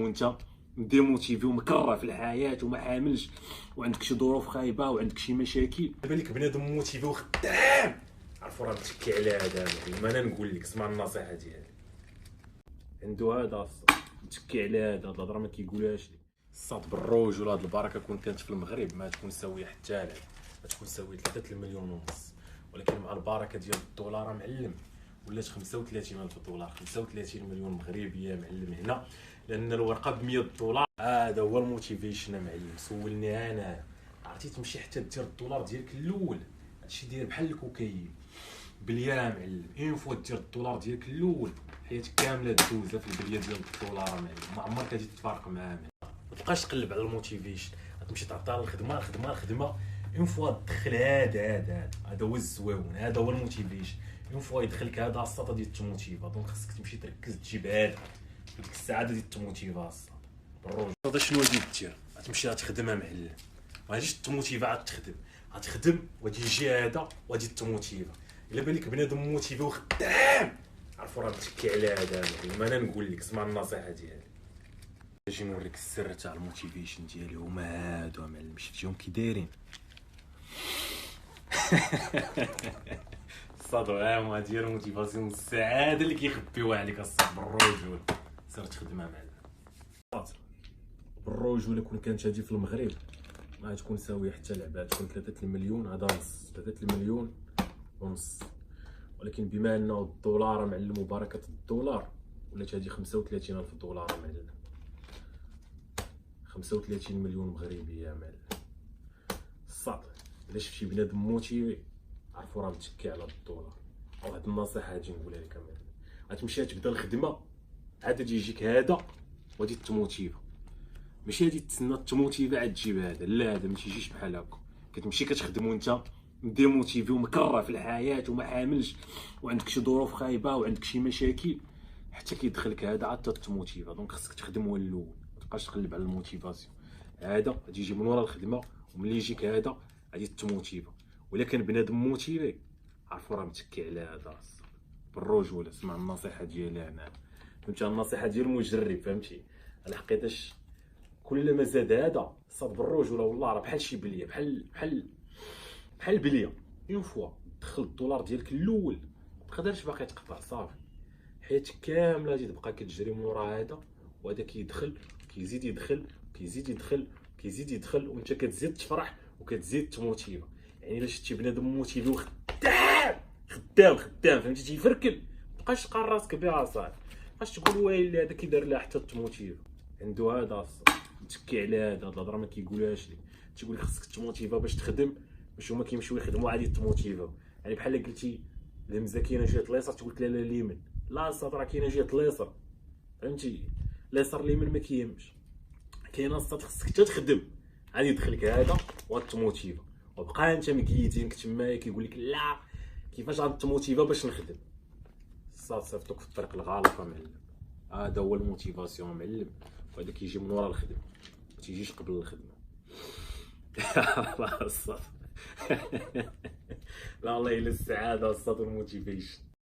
وانت ديموتيفي ومكره في الحياه وما عاملش وعندك شي ظروف خايبه وعندك شي مشاكل. دابا ليك بنادم موتيفي وخدام، عرفوا راه متكي على هذا. ما انا نقول لك اسمع النصيحه ديالي، عنده هذا متكي على هذا الهضره ما كيقولهاش لي. الصاد بالروج ولا هاد البركه كون كانت في المغرب ما تكون ساويه حتى لا، تكون ساويه 3 مليون ونص، ولكن مع البركه ديال الدولار معلم ولات 35 الف دولار، 35 مليون مغربيه معلم هنا، لان الورقه ب 100 دولار. هذا هو الموتيفيشن معلم. سولني انا، عرفتي تمشي حتى دير الدولار ديالك الاول، هادشي داير بحال الكوكايين باليا معلم. اون فوا دير الدولار ديالك الاول حياتك كامله دوزها في البليه ديال الدولار معلم، ما عمرك غادي تفارق معاه. ما تبقاش تقلب على الموتيفيشن، غتمشي تعطيها الخدمه اون فوا تدخل هذا هو الزواون، هذا هو الموتيفيشن. اون فوا يدخلك هذا الساطه ديال التموتيفا، دونك خاصك تمشي تركز تجيب هذا ديك السعاده ديال التموتيفا. الساطه بالروج هذا شنو غادي دير؟ غتمشي غتخدمها معلم، ما غاديش التموتيفا عاد غتخدم وغادي يجي هذا وغادي التموتيفا. الا بان لك بنادم موتيفي وخدام، عرفوا راه متكي على هذا. ما انا نقول لك اسمع النصيحه ديالي، نجي نوريك السر تاع الموتيفيشن ديالي. هما هادو معلم، شفتيهم كي دايرين الصدوه هما ديال الموتيفاسيون، السعاده اللي كيخبيوها عليك الصاد بالرجول. سير تخدمها معلم بالرجول. كون كانت هادي في المغرب ما غتكون ساويه حتى لعبه، تكون 3 مليون هذا نص، 3 مليون ونص. ولكن بما انه الدولار معلم وبركه الدولار ولات هادي 35 الف دولار معلم، 35 مليون مغربيه معلم. الصاد الا شفتي بنادم موتيفي عرفوا راه متكي على الدولار. واحد النصيحه هاجي نقولها لك معلم، غتمشي تبدا الخدمه عاد غادي يجيك هذا وغادي تموتيفا، ماشي غادي تسنى تموتيفا عاد تجيب هذا، لا هذا ما تيجيش بحال هكا. كتمشي كتخدم وانت ديموتيفي ومكره في الحياه وما عاملش وعندك شي ظروف خايبه وعندك شي مشاكل، حتى كيدخلك هذا عاد تموتيفا. دونك خاصك تخدم هو الاول، ما تبقاش تقلب على الموتيفاسيون. هذا غادي يجي من ورا الخدمه، وملي يجيك هذا غادي تموتيفا. ولا كان بنادم موتيفي عرفوا راه متكي على هذا بالرجوله. اسمع النصيحه ديالي انا، فهمتي؟ النصيحه ديال المجرب، فهمتي؟ لحقيتاش كل ما زاد هذا صاد بالرجوله والله راه بحال شي بليه، بحال بليه. اون فوا دخل الدولار ديالك الاول ما تقدرش باقي تقطع، صافي حياتك كامله غادي تبقى كتجري من ورا هذا، وهذا كيدخل كيزيد يدخل وانت كتزيد تفرح وكتزيد تموتيفا. يعني الا شفتي بنادم موتيفي وخدام فهمتي تيفركل، مابقاش تقار راسك بها صاحبي، مابقاش تقول ويلي هذا كي دار لها حتى تموتيفا. عنده هذا متكي على هذا الهضره ما كيقولهاش لي، تيقول لك خاصك تموتيفا باش تخدم، باش هما كيمشيو يخدموا عادي تموتيفا. يعني بحال قلتي الهمزه كاينه جهه اليسار تقول لك لا اليمين، لا الصاد راه كاينه جهه اليسار، فهمتي؟ اليسار اليمين ما كيهمش، كاينه الصاد خاصك حتى تخدم عادي يدخلك هذا وتموتيفا. وبقى انت مكيتينك تمايا كيقول لك لا كيفاش غتموتيفا باش نخدم. الصاد صيفطوك في الطريق الغلط معلم. هذا هو الموتيفاسيون معلم، وهذا كيجي من ورا الخدمه ما تيجيش قبل الخدمه. الله الصاد لا والله الا السعاده الصاد والموتيفيشن.